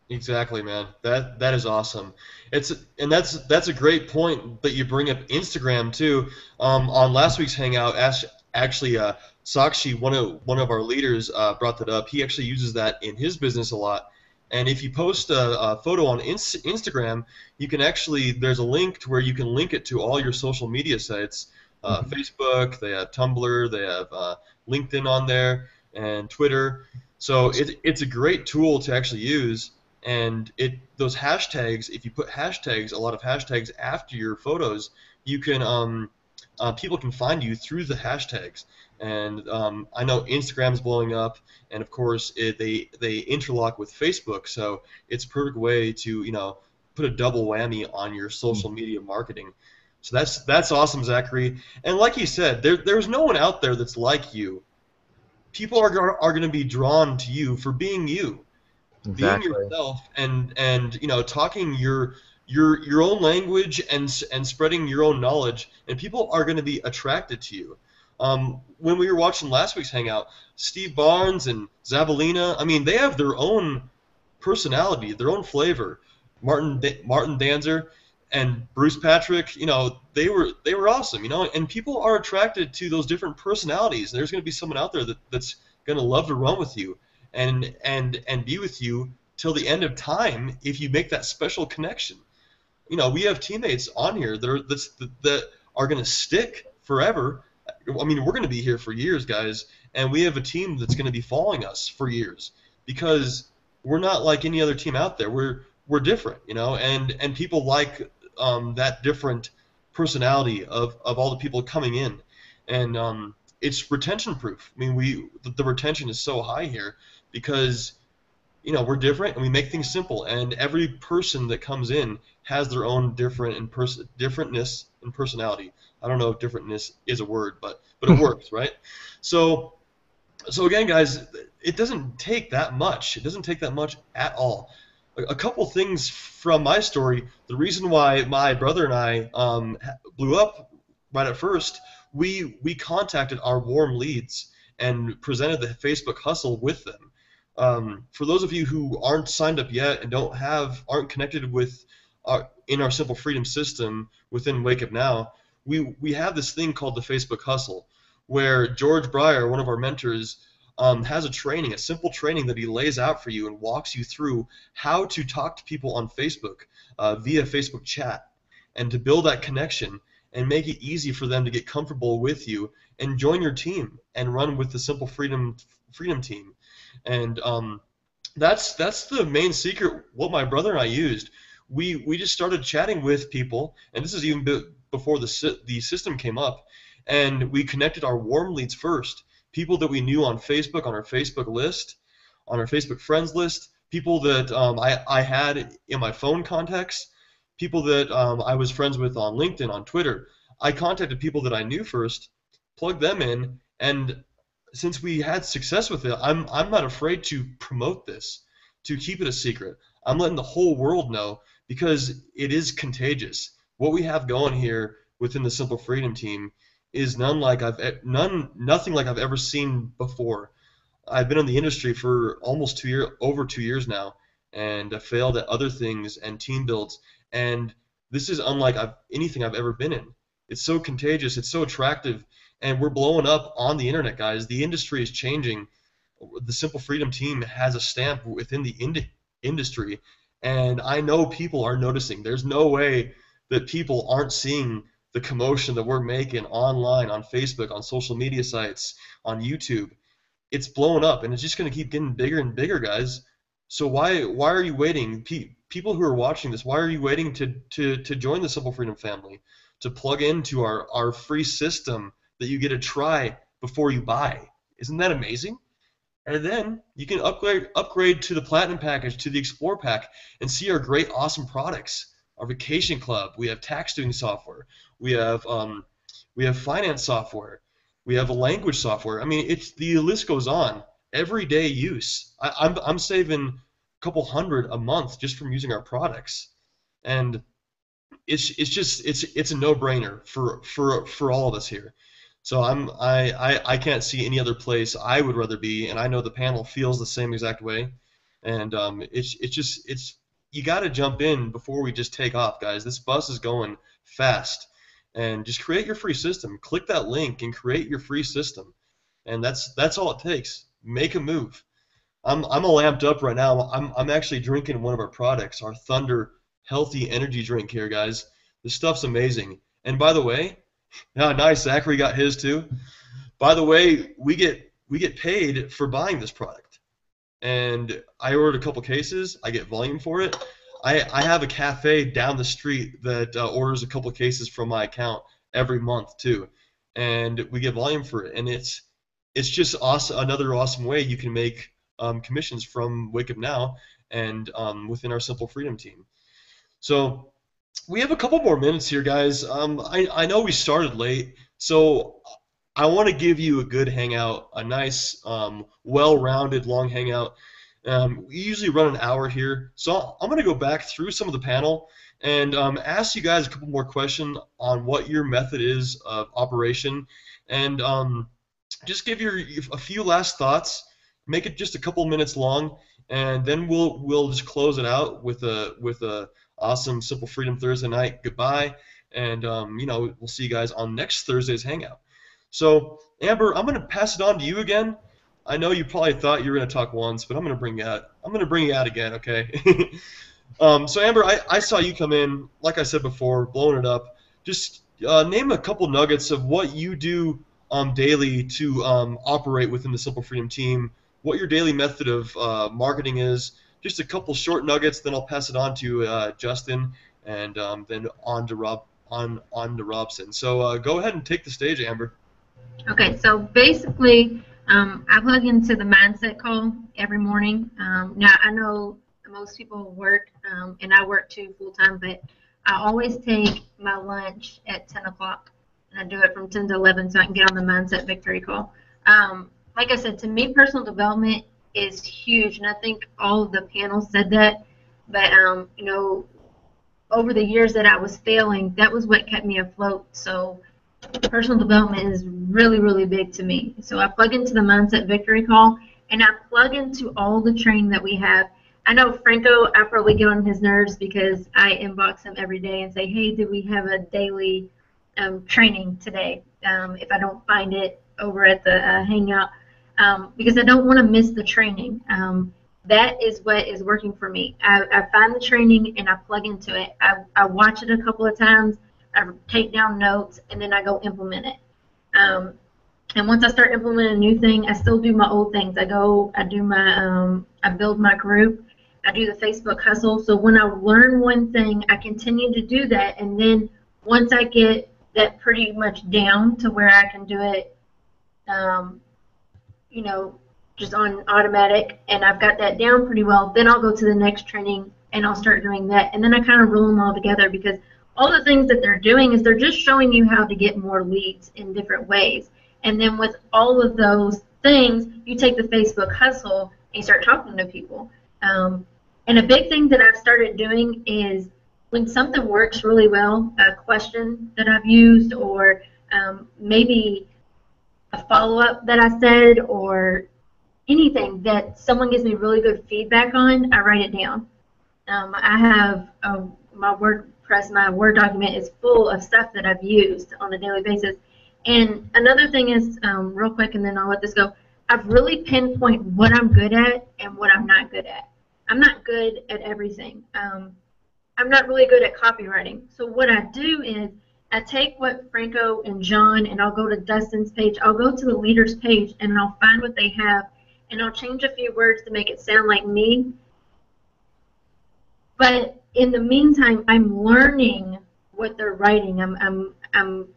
Exactly, man. That is awesome. That's a great point that you bring up Instagram too. On last week's Hangout, actually, Sakshi, one of our leaders, brought that up. He actually uses that in his business a lot. And if you post a photo on Instagram, you can actually, there's a link to where you can link it to all your social media sites. Facebook, they have Tumblr, they have LinkedIn on there, and Twitter. So it's a great tool to actually use. And those hashtags, if you put a lot of hashtags after your photos, you can people can find you through the hashtags. And I know Instagram's blowing up, and of course they interlock with Facebook, so it's a perfect way to put a double whammy on your social media marketing. So that's awesome, Zachary. And like you said, there's no one out there that's like you. People are going to be drawn to you for being you, being Exactly. yourself, and talking your own language and spreading your own knowledge, and people are going to be attracted to you. When we were watching last week's Hangout, Steve Barnes and Zabalina, I mean, they have their own personality, their own flavor. Martin Danzer and Bruce Patrick, they were awesome, and people are attracted to those different personalities. There's going to be someone out there that's going to love to run with you and be with you till the end of time if you make that special connection. We have teammates on here that are going to stick forever. I mean, we're going to be here for years, guys, and we have a team that's going to be following us for years because we're not like any other team out there. We're different, and people like that different personality of all the people coming in, and it's retention proof. I mean, the retention is so high here because we're different and we make things simple, and every person that comes in has their own differentness and personality. I don't know if differentness is a word, but it works, right? So again, guys, it doesn't take that much. It doesn't take that much at all. A couple things from my story. The reason why my brother and I blew up right at first, we contacted our warm leads and presented the Facebook hustle with them. For those of you who aren't signed up yet and aren't connected with in our Simple Freedom system within Wake Up Now, we have this thing called the Facebook Hustle, where George Breyer, one of our mentors, has a simple training that he lays out for you and walks you through how to talk to people on Facebook via Facebook chat, and to build that connection and make it easy for them to get comfortable with you and join your team and run with the Simple Freedom team. And that's the main secret. What my brother and I used, we just started chatting with people, and this is even before the system came up, and we connected our warm leads first, people that we knew on Facebook, on our Facebook list, on our Facebook friends list, people that I had in my phone contacts, people that I was friends with on LinkedIn, on Twitter. I contacted people that I knew first, plugged them in, and since we had success with it, I'm not afraid to promote this, to keep it a secret. I'm letting the whole world know because it is contagious. What we have going here within the Simple Freedom team is nothing like I've ever seen before. I've been in the industry for almost over 2 years now, and I failed at other things and team builds, and this is unlike anything I've ever been in. It's so contagious, it's so attractive, and we're blowing up on the internet, guys. The industry is changing. The Simple Freedom team has a stamp within the industry, and I know people are noticing. There's no way that people aren't seeing the commotion that we're making online, on Facebook, on social media sites, on YouTube. It's blowing up, and it's just going to keep getting bigger and bigger, guys. So why are you waiting? People who are watching this, why are you waiting to join the Simple Freedom family, to plug into our free system that you get to try before you buy? Isn't that amazing? And then you can upgrade to the Platinum package, to the Explore pack, and see our great, awesome products. Our Vacation Club. We have tax doing software. We have finance software. We have a language software. I mean, the list goes on. Everyday use. I'm saving a couple hundred a month just from using our products, and it's a no-brainer for all of us here. So I can't see any other place I would rather be, and I know the panel feels the same exact way. And you got to jump in before we just take off, guys. This bus is going fast, and just create your free system. Click that link and create your free system, and that's all it takes. Make a move. I'm all amped up right now. I'm actually drinking one of our products, our Thunder Healthy Energy Drink here, guys. This stuff's amazing. And by the way, yeah, nice. Zachary got his too. By the way, we get paid for buying this product, and I ordered a couple cases. I get volume for it. I have a cafe down the street that orders a couple cases from my account every month too, and we get volume for it. And it's just awesome. Another awesome way you can make commissions from Wake Up Now and within our Simple Freedom team. So we have a couple more minutes here, guys. I know we started late, so I want to give you a good hangout, a nice, well-rounded, long hangout. We usually run an hour here, so I'm going to go back through some of the panel and ask you guys a couple more questions on what your method is of operation, and just give a few last thoughts. Make it just a couple minutes long, and then we'll just close it out with a awesome Simple Freedom Thursday night goodbye, and we'll see you guys on next Thursday's hangout. So Amber, I'm going to pass it on to you again. I know you probably thought you were going to talk once, but I'm going to bring you out again, okay? So Amber, I saw you come in, like I said before, blowing it up. Just name a couple nuggets of what you do daily to operate within the Simple Freedom team, what your daily method of marketing is. Just a couple short nuggets, then I'll pass it on to Justin, and then on to Robson. So go ahead and take the stage, Amber. Okay, so basically, I plug into the mindset call every morning. Now, I know most people work, and I work too full-time, but I always take my lunch at 10 o'clock, and I do it from 10 to 11 so I can get on the mindset victory call. Like I said, to me, personal development is huge, and I think all of the panels said that, but, over the years that I was failing, that was what kept me afloat. So personal development is really, really big to me. So I plug into the Mindset Victory Call, and I plug into all the training that we have. I know Franco, I probably get on his nerves because I inbox him every day and say, hey, do we have a daily training today? If I don't find it over at the Hangout, because I don't want to miss the training. That is what is working for me. I find the training and I plug into it. I watch it a couple of times. I take down notes, and then I go implement it. And once I start implementing a new thing, I still do my old things. I build my group. I do the Facebook hustle. So when I learn one thing, I continue to do that. And then once I get that pretty much down to where I can do it, just on automatic, and I've got that down pretty well, then I'll go to the next training and I'll start doing that. And then I kind of roll them all together, because all the things that they're doing is they're just showing you how to get more leads in different ways. And then with all of those things, you take the Facebook hustle and you start talking to people. And a big thing that I've started doing is when something works really well, a question that I've used, or maybe a follow-up that I said, or anything that someone gives me really good feedback on, I write it down. I have my WordPress, my Word document is full of stuff that I've used on a daily basis. And another thing is, real quick, and then I'll let this go, I've really pinpointed what I'm good at and what I'm not good at. I'm not good at everything. I'm not really good at copywriting. So what I do is I take what Franco and John, and I'll go to Dustin's page, I'll go to the leaders page, and I'll find what they have, and I'll change a few words to make it sound like me. But in the meantime, I'm learning what they're writing. I'm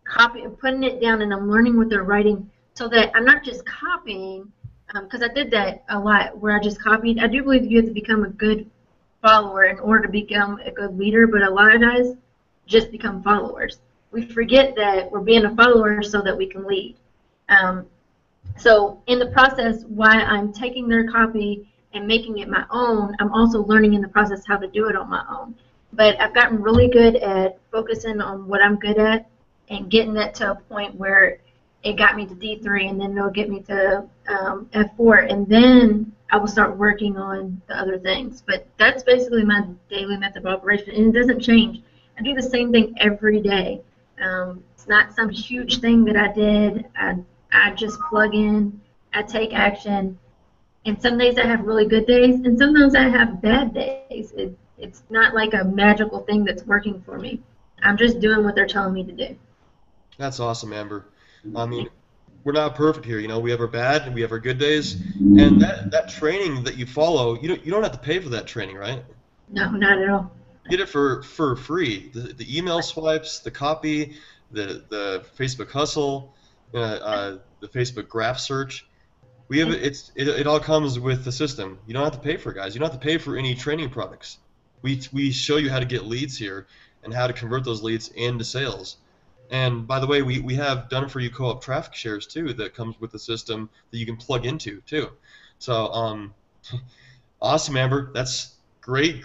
copying, putting it down, and I'm learning what they're writing, so that I'm not just copying, because I did that a lot, where I just copied. I do believe you have to become a good follower in order to become a good leader, but a lot of guys just become followers. We forget that we're being a follower so that we can lead. So in the process, while I'm taking their copy and making it my own, I'm also learning in the process how to do it on my own. But I've gotten really good at focusing on what I'm good at and getting that to a point where it got me to D3, and then it'll get me to F4, and then I will start working on the other things. But that's basically my daily method of operation, and it doesn't change. I do the same thing every day. It's not some huge thing that I did. I just plug in, I take action, and some days I have really good days, and sometimes I have bad days. It's not like a magical thing that's working for me. I'm just doing what they're telling me to do. That's awesome, Amber. I mean, we're not perfect here. You know, we have our bad and we have our good days, and that training that you follow, you don't have to pay for that training, right? No, not at all. You get it for free. The email swipes, the copy, the Facebook hustle, the Facebook graph search. We have it all comes with the system. You don't have to pay for it, guys. You don't have to pay for any training products. We show you how to get leads here and how to convert those leads into sales. And by the way, we have done for you co-op traffic shares too that comes with the system that you can plug into too. So awesome, Amber. That's great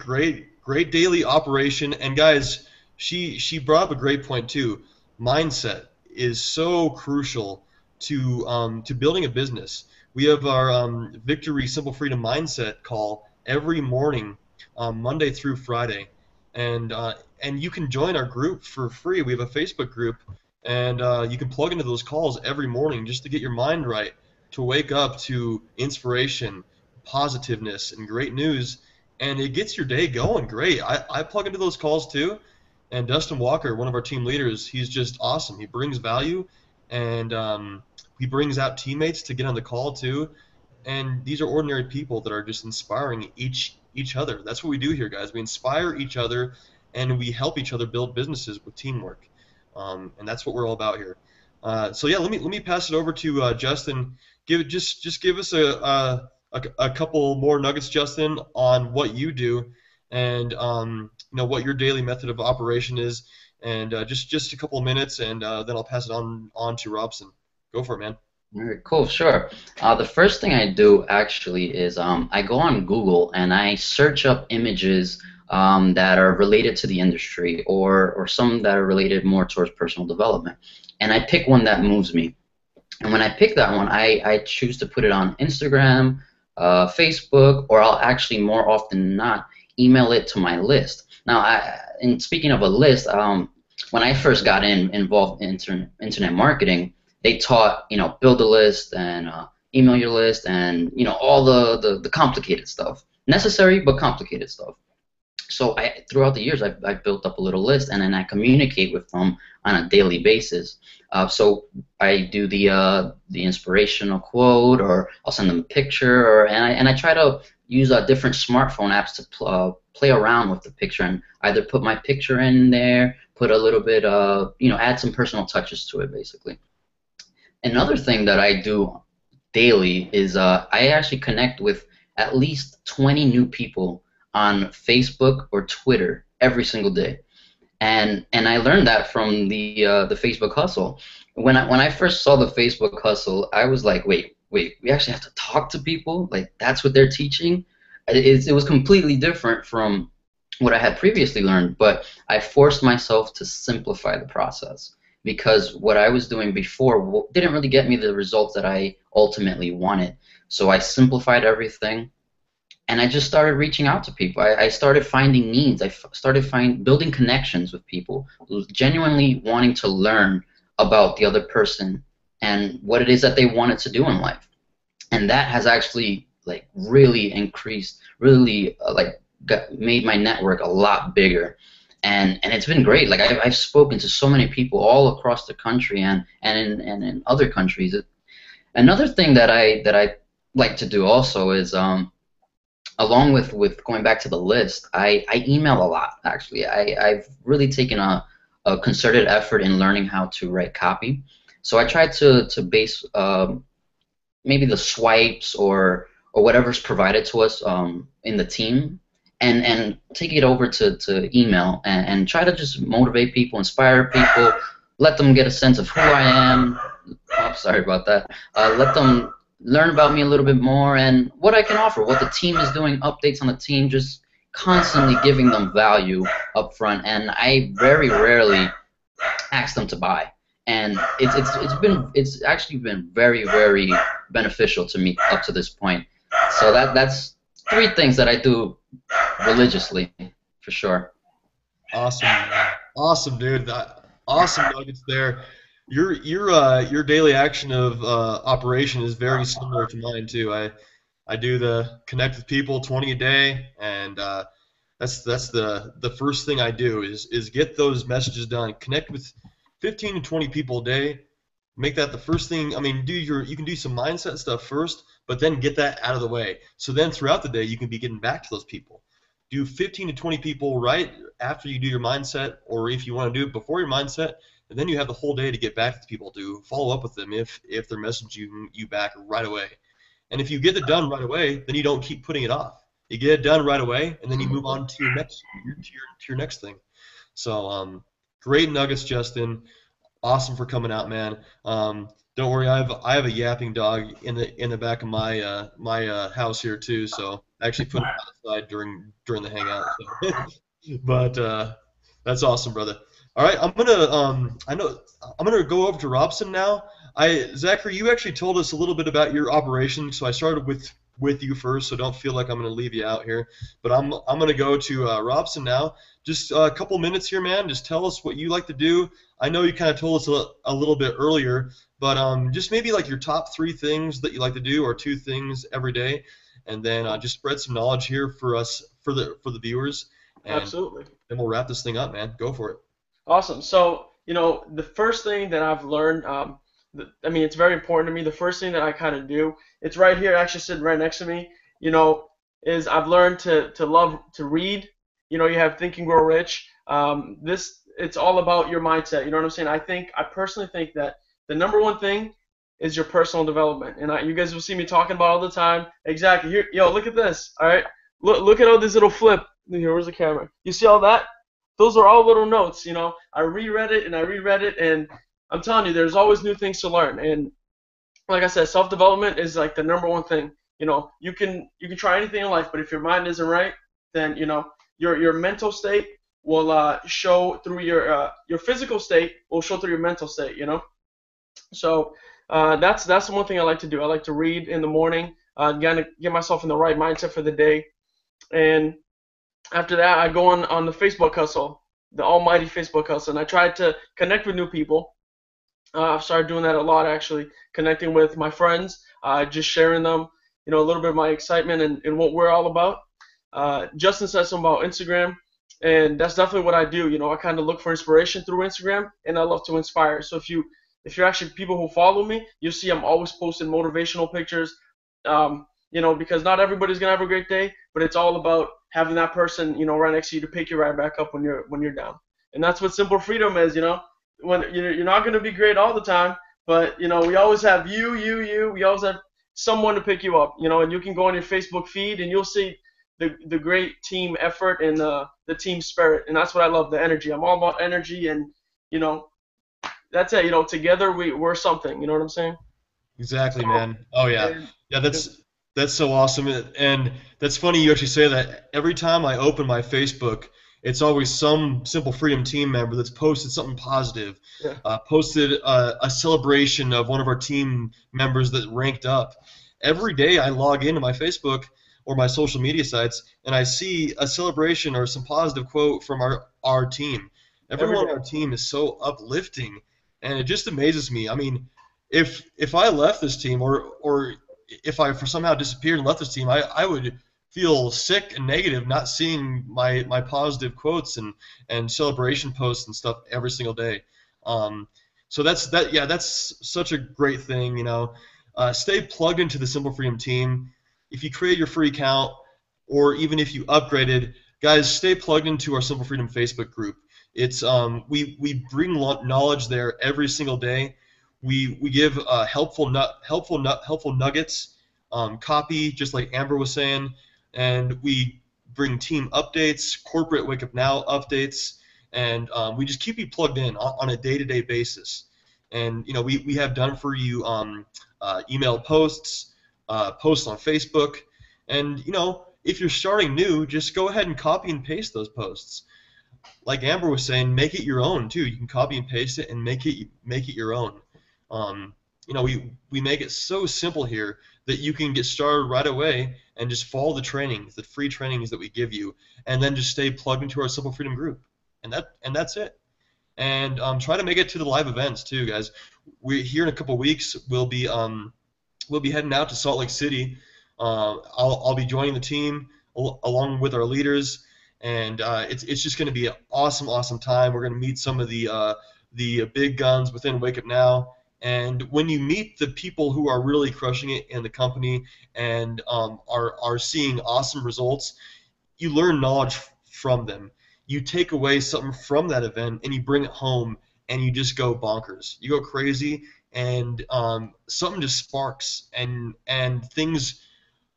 daily operation. And guys, she brought up a great point too. Mindset is so crucial to building a business. We have our Victory Simple Freedom Mindset call every morning, Monday through Friday, and you can join our group for free. We have a Facebook group, and you can plug into those calls every morning just to get your mind right, to wake up to inspiration, positiveness, and great news, and it gets your day going great. I plug into those calls too, and Dustin Walker, one of our team leaders, he's just awesome. He brings value, and he brings out teammates to get on the call too, and these are ordinary people that are just inspiring each other. That's what we do here, guys. We inspire each other, and we help each other build businesses with teamwork, and that's what we're all about here. So yeah, let me pass it over to Justin. Give us a couple more nuggets, Justin, on what you do, and what your daily method of operation is, and just a couple of minutes, and then I'll pass it on to Robson. Go for it, man. All right, cool, sure. The first thing I do actually is I go on Google and I search up images that are related to the industry, or some that are related more towards personal development, and I pick one that moves me. And when I pick that one, I choose to put it on Instagram, Facebook, or I'll actually more often than not email it to my list. Now, and speaking of a list, when I first got involved in internet marketing, they taught, build a list and email your list and, all the complicated stuff. Necessary but complicated stuff. So throughout the years, I've built up a little list, and then I communicate with them on a daily basis. So I do the inspirational quote, or I'll send them a picture, and I try to use different smartphone apps to play around with the picture and either put my picture in there, put a little bit of, add some personal touches to it, basically. Another thing that I do daily is I actually connect with at least 20 new people on Facebook or Twitter every single day, and I learned that from the Facebook hustle. when I first saw the Facebook hustle, I was like, wait, we actually have to talk to people? Like that's what they're teaching? It was completely different from what I had previously learned, but I forced myself to simplify the process because what I was doing before didn't really get me the results that I ultimately wanted. So I simplified everything, and I just started reaching out to people. I started finding needs. Started building connections with people, genuinely wanting to learn about the other person and what it is that they wanted to do in life. And that has actually like really increased, really made my network a lot bigger. And it's been great. Like I've spoken to so many people all across the country and in other countries. Another thing that I like to do also is along with going back to the list, I email a lot, actually. I've really taken a concerted effort in learning how to write copy. So I try to base maybe the swipes or whatever's provided to us in the team and take it over to email and try to just motivate people, inspire people, let them get a sense of who I am. Oh, sorry about that. Let them learn about me a little bit more and what I can offer, what the team is doing, updates on the team, just constantly giving them value up front. And I very rarely ask them to buy. And it's actually been very beneficial to me up to this point. So that's three things that I do religiously for sure. Awesome, man. Awesome, dude. Awesome nuggets there. Your daily action of operation is very similar to mine too. I do the connect with people 20 a day, and that's the first thing I do is get those messages done. Connect with 15 to 20 people a day. Make that the first thing. I mean, you can do some mindset stuff first, but then get that out of the way. So then throughout the day, you can be getting back to those people. Do 15 to 20 people right after you do your mindset, or if you want to do it before your mindset, and then you have the whole day to get back to people to follow up with them if they're messaging you back right away. And if you get it done right away, then you don't keep putting it off. You get it done right away, and then you move on to your next thing. So great nuggets, Justin. Awesome for coming out, man. Don't worry, I have a yapping dog in the back of my house here too. So I actually put him outside during the hangout. So. But that's awesome, brother. All right, I'm gonna go over to Robson now. Zachary, you actually told us a little bit about your operation, so I started with you first, so don't feel like I'm gonna leave you out here. But I'm gonna go to Robson now. Just a couple minutes here, man. Just tell us what you like to do. I know you kind of told us a little bit earlier, but just maybe like your top 3 things that you like to do, or 2 things every day, and then just spread some knowledge here for us for the viewers. And Absolutely. then we'll wrap this thing up, man. Go for it. Awesome. So, the first thing that I've learned, I mean, it's very important to me. The first thing that I kind of do, it's right here, actually sitting right next to me, is I've learned to love to read. You have Think and Grow Rich. It's all about your mindset. You know what I'm saying? I personally think that the number one thing is your personal development. And you guys will see me talking about it all the time. Exactly. Here, look at this. All right. Look at all this little flip. Here, where's the camera? You see all that? Those are all little notes. I reread it and I reread it, and I'm telling you, there's always new things to learn. And like I said, self-development is like the number one thing. You can try anything in life, but if your mind isn't right, then your mental state will show through your physical state will show through your mental state. So that's the one thing I like to do. I like to read in the morning, get myself in the right mindset for the day, and after that, I go on the Facebook hustle, the almighty Facebook hustle, and I try to connect with new people. I've started doing that a lot, actually, connecting with my friends, just sharing them, a little bit of my excitement and what we're all about. Justin said something about Instagram, and that's definitely what I do. I kind of look for inspiration through Instagram, and I love to inspire. So if you're actually people who follow me, you'll see I'm always posting motivational pictures. Because not everybody's gonna have a great day, but it's all about having that person, right next to you to pick you right back up when you're down. And that's what simple freedom is, when you're not gonna be great all the time, but we always have you. We always have someone to pick you up, and you can go on your Facebook feed and you'll see the great team effort and the team spirit, and that's what I love, the energy. I'm all about energy, and that's it. You know, together we're something. You know what I'm saying? Exactly, So, man. Oh yeah, and yeah. That's so awesome, and that's funny you actually say that. Every time I open my Facebook, it's always some Simple Freedom team member that's posted something positive, yeah, posted a celebration of one of our team members that ranked up. Every day I log into my Facebook or my social media sites, and I see a celebration or some positive quote from our team. every Everyone day. on our team is so uplifting, and it just amazes me. I mean, if I left this team or if I for somehow disappeared and left this team, I would feel sick and negative not seeing my positive quotes and celebration posts and stuff every single day. Um, so that's such a great thing, you know. Stay plugged into the Simple Freedom team. If you create your free account or even if you upgraded, guys, stay plugged into our Simple Freedom Facebook group. It's we bring knowledge there every single day. We give helpful nuggets, copy just like Amber was saying, and we bring team updates, corporate wake up now updates, and we just keep you plugged in on a day-to-day basis. And you know we have done for you email posts, posts on Facebook, and you know if you're starting new, just go ahead and copy and paste those posts like Amber was saying, make it your own too. You can copy and paste it and make it your own. Um, you know, we make it so simple here that you can get started right away and just follow the trainings, the free trainings that we give you, and then just stay plugged into our Simple Freedom group, and that's it. And try to make it to the live events too, guys. We here in a couple weeks we'll be heading out to Salt Lake City. I'll be joining the team along with our leaders, and it's just going to be an awesome time. We're going to meet some of the big guns within Wake Up Now, and when you meet the people who are really crushing it in the company and are seeing awesome results, you learn knowledge from them. You take away something from that event and you bring it home and you just go bonkers. You go crazy and something just sparks and things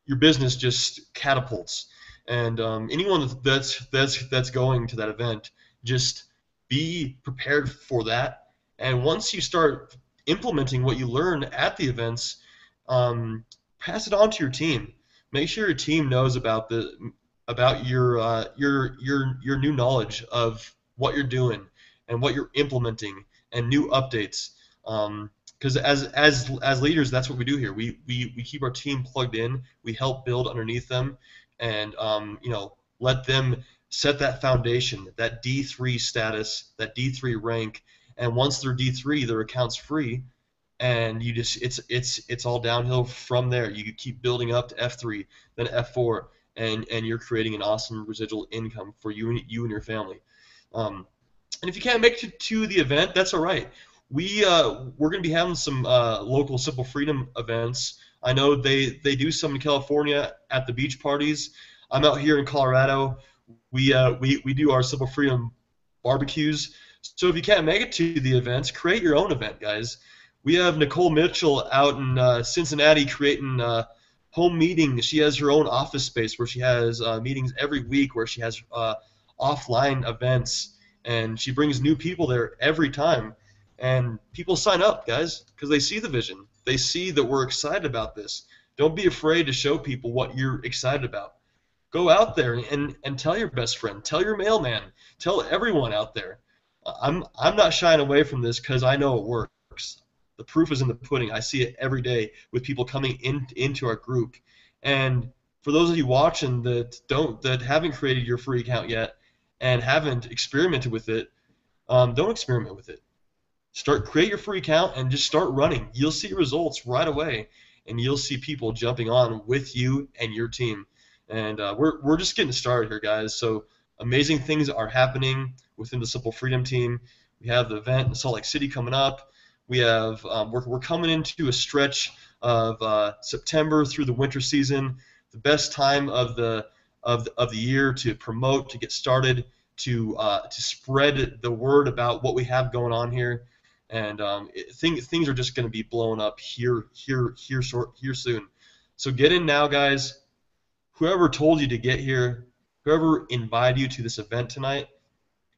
your business just catapults. And anyone that's going to that event, just be prepared for that. And once you start implementing what you learn at the events, pass it on to your team. Make sure your team knows about your new knowledge of what you're doing and what you're implementing and new updates. Because as leaders, that's what we do here. We keep our team plugged in. We help build underneath them, and you know, let them set that foundation, that D3 status, that D3 rank. And once they're D3, their account's free, and you just it's all downhill from there. You keep building up to F3, then F4, and you're creating an awesome residual income for you and your family. And if you can't make it to the event, that's all right. We're going to be having some local Simple Freedom events. I know they do some in California at the beach parties. I'm out here in Colorado. We do our Simple Freedom barbecues. So if you can't make it to the events, create your own event, guys. We have Nicole Mitchell out in Cincinnati creating home meetings. She has her own office space where she has meetings every week, where she has offline events, and she brings new people there every time. And people sign up, guys, because they see the vision. They see that we're excited about this. Don't be afraid to show people what you're excited about. Go out there and tell your best friend, tell your mailman, tell everyone out there. I'm not shying away from this because I know it works. The proof is in the pudding. I see it every day with people coming into our group. And for those of you watching that haven't created your free account yet and haven't experimented with it, don't experiment with it. Create your free account and just start running. You'll see results right away, and you'll see people jumping on with you and your team. And we're just getting started here, guys. So amazing things are happening within the Simple Freedom team. We have the event in Salt Lake City coming up. We have we're coming into a stretch of September through the winter season, the best time of the year to promote, to get started, to spread the word about what we have going on here. And things are just going to be blowing up here soon. So get in now, guys. Whoever told you to get here, whoever invited you to this event tonight,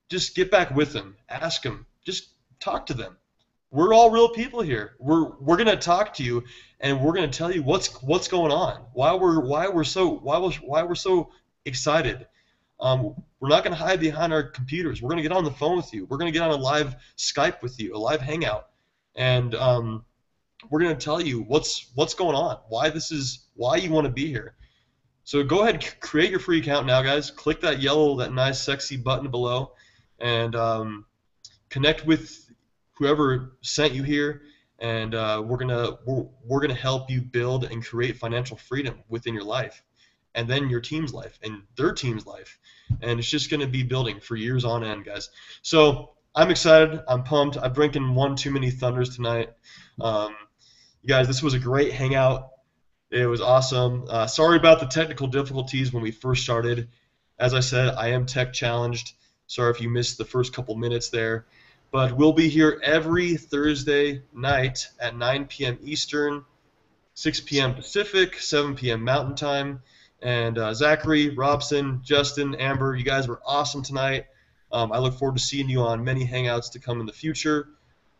just get back with them. Ask them. Just talk to them. We're all real people here. We're gonna talk to you, and we're gonna tell you what's going on, why we're so excited. We're not gonna hide behind our computers. We're gonna get on the phone with you. We're gonna get on a live Skype with you, a live Hangout, and we're gonna tell you what's going on, why you want to be here. So go ahead, create your free account now, guys. Click that nice, sexy button below, and connect with whoever sent you here, and we're gonna help you build and create financial freedom within your life, and then your team's life and their team's life, and it's just gonna be building for years on end, guys. So I'm excited. I'm pumped. I've drinking one too many thunders tonight. You guys, this was a great hangout. It was awesome. Sorry about the technical difficulties when we first started. As I said, I am tech challenged. Sorry if you missed the first couple minutes there. But we'll be here every Thursday night at 9 p.m. Eastern, 6 p.m. Pacific, 7 p.m. Mountain Time. And Zachary, Robson, Justin, Amber, you guys were awesome tonight. I look forward to seeing you on many Hangouts to come in the future.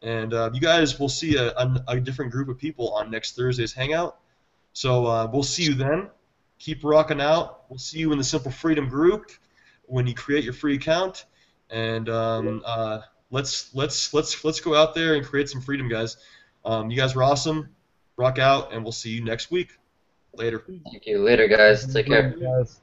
And you guys will see a different group of people on next Thursday's Hangout. So we'll see you then. Keep rocking out. We'll see you in the Simple Freedom group when you create your free account. And let's go out there and create some freedom, guys. You guys were awesome. Rock out, and we'll see you next week. Later. Thank you. Later, guys. Take care. Guys.